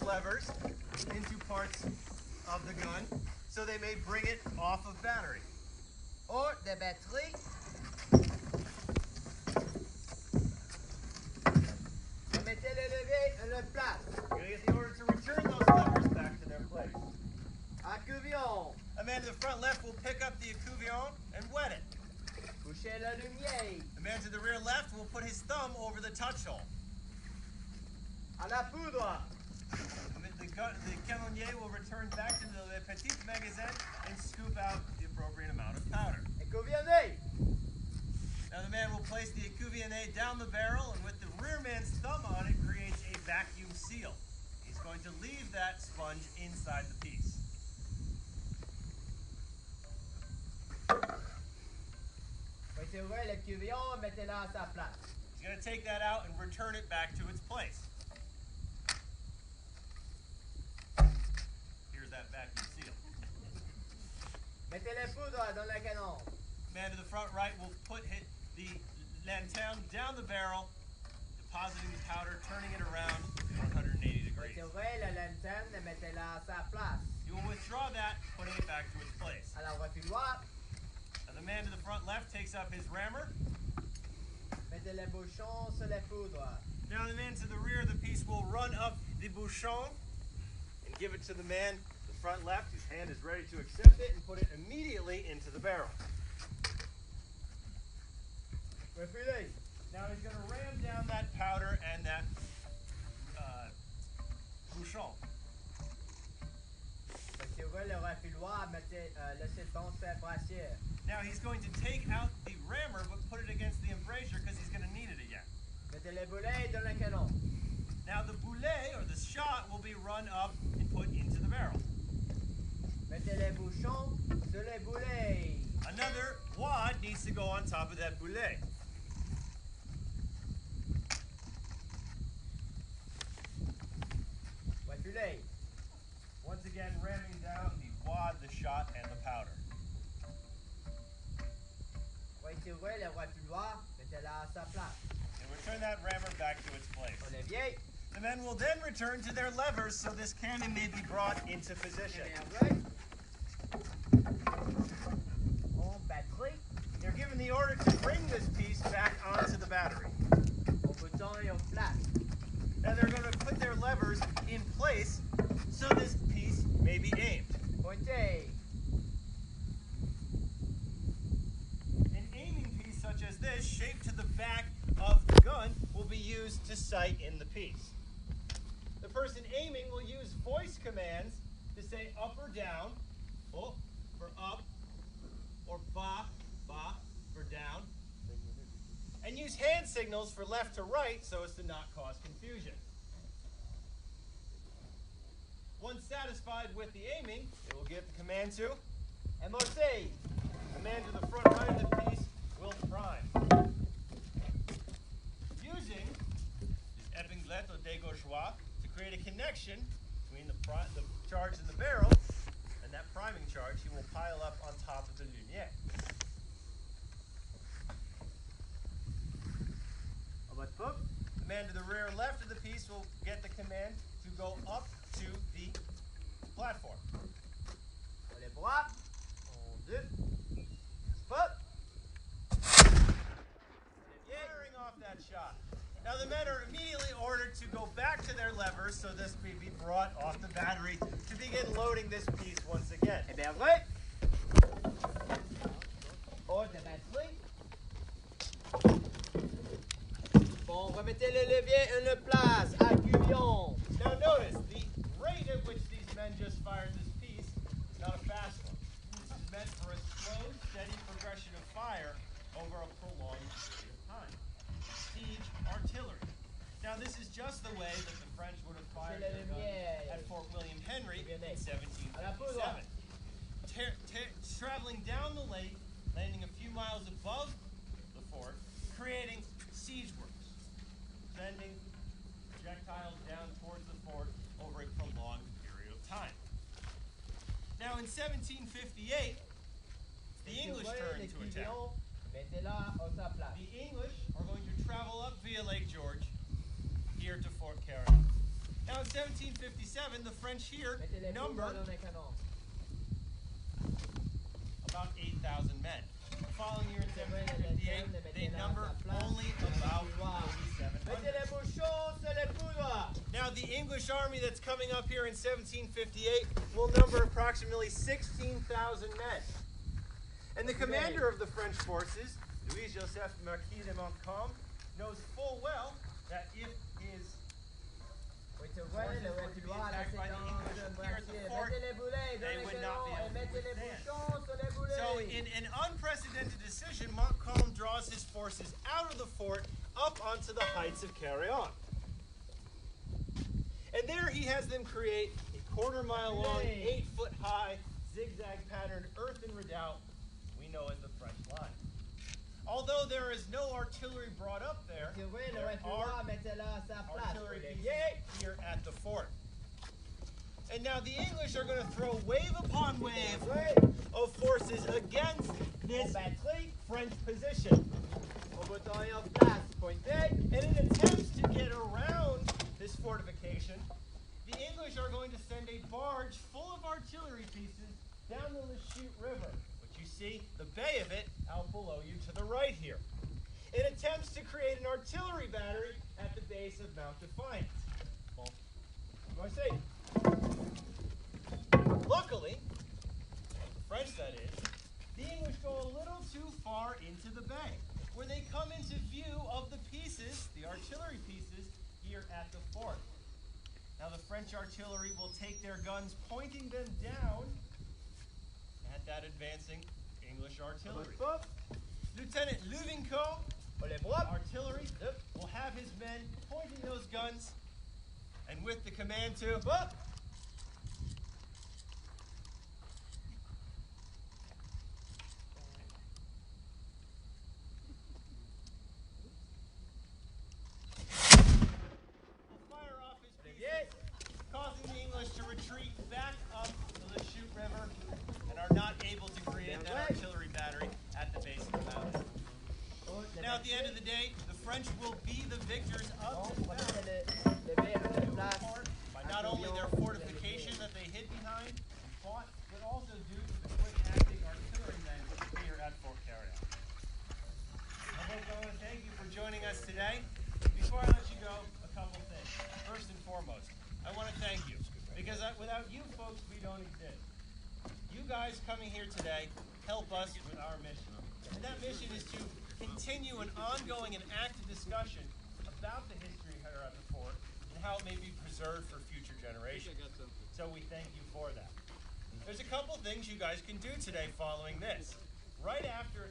levers into parts of the gun so they may bring it off of battery. Hors de batterie. Remettez le levier en leur place. You're going to get the order to return those levers back to their place. Acouvion. A man to the front left will pick up the acouvion and wet it. Couchez la lumière. The man to the rear left will put his thumb over the touch hole. À la poudre. The canonnier will return back to the petit magasin and scoop out the appropriate amount of powder. Écouvionner. Now the man will place the écouvionnet down the barrel, and with the rear man's thumb on it creates a vacuum seal. He's going to leave that sponge inside the piece. Retirez l'écouvillon, mettez-la à sa place. He's going to take that out and return it back to its place. Here's that vacuum seal. Mettez les poudres dans le canon. Man to the front right will put the lanterne down the barrel, depositing the powder, turning it around 180 degrees. Retirez la lanterne et mettez-la à sa place. You will withdraw that, putting it back to its place. À la refiloir. Now the man to the front left takes up his rammer. Mettez les bouchons sur les poudres. Now the man to the rear of the piece will run up the bouchon and give it to the man to the front left, whose hand is ready to accept it, and put it immediately into the barrel. Refilez. Now he's going to ram down that powder and that bouchon. Retirez le refiloir, laissez tomber brassière. Now he's going to take out the rammer but put it against the embrasure because he's going to need it again. Mettez les boulets dans le canon. Now the boulet, or the shot, will be run up and put into the barrel. Mettez les bouchons sur les boulets. Another wad needs to go on top of that boulet. Refilez. Once again, ramming down the wad, the shot, and the powder. Retirez le refiloir, mettez-la à sa place. And return that rammer back to its place. Olivier. The men will then return to their levers so this cannon may be brought into position. En batterie. They're given the order to bring this piece back onto the battery. Au bouton et en place. Now they're going to put their levers in place so this piece may be aimed. Pointez. An aiming piece such as this, shaped to the back of the gun, will be used to sight in the piece. The person aiming will use voice commands to say up or down, oh, for up, or ba, for down, and use hand signals for left to right so as to not cause confusion. Once satisfied with the aiming, they will give the command to Amorcer. the man to the front right of the piece will prime. Using the épinglette or dégauchoir to create a connection between the charge in the barrel and that priming charge, he will pile up on top of the lunier. The man to the rear left of the piece will get the command to go up to the platform. Pour les bras. En deux. Hop. Firing off that shot. Now the men are immediately ordered to go back to their levers so this may be brought off the battery to begin loading this piece once again. Eh bien, vrai. Hors de batterie. Bon, remettez le levier en leur place. Acouvion. Now notice, the rate at which these men just fired this piece is not a fast one. This is meant for a slow, steady progression of fire over a prolonged period of time. Siege artillery. Now this is just the way that the French would have fired their guns at Fort William Henry in 1757. Traveling down the lake, landing a few miles above the fort, creating siege works, sending projectiles down towards the fort over a prolonged period of time. Now in 1758, the English turned to attack. Mettez-la à sa place. The English are going to travel up via Lake George here to Fort Ticonderoga. Now in 1757, the French here Mettez les numbered poudres dans les canons. about 8,000 men. The following year in 1758, they number only about 4,700. Mettez les bouchons sur les poudres. Now, the English army that's coming up here in 1758 will number approximately 16,000 men. And the commander of the French forces, Louis-Joseph Marquis de Montcalm, knows full well that if his forces were to be attacked by the English here at the fort, they would not be able to withstand. So in an unprecedented decision, Montcalm draws his forces out of the fort up onto the heights of Canon. And there he has them create a quarter-mile long, 8-foot-high, zigzag-patterned earthen redoubt we know as the French line. Although there is no artillery brought up there, there are artillery pieces here at the fort. And now the English are going to throw wave upon wave of forces against this French position. And in attempts to get around this fortification, the English are going to send a barge full of artillery pieces down the Lachute River, which you see the bay of it out below you to the right here. It attempts to create an artillery battery at the base of Mount Defiance. What do I say? Luckily, the French that is, the English go a little too far into the bay, where they come into view of the pieces, the artillery pieces, here at the fort. Now the French artillery will take their guns pointing them down at that advancing English artillery. Lieutenant Louvincourt, artillery, will have his men pointing those guns, and with the command to fire off his pieces, causing the English to retreat back up the Lachute River and are not able to create that artillery battery at the base of the mountain. Now, at the end of the day, the French will be the victors of this battle by not only their fortification that they hid behind and fought, but also due to the quick-acting artillerymen here at Fort Ticonderoga. I want to thank you for joining us today. Before I let you go, a couple things. First and foremost, I want to thank you, because without you folks, we don't exist. You guys coming here today help us with our mission. And that mission is to continue an ongoing and active discussion about the history here at the fort and how it may be preserved for future generations. So we thank you for that. There's a couple things you guys can do today following this. Right after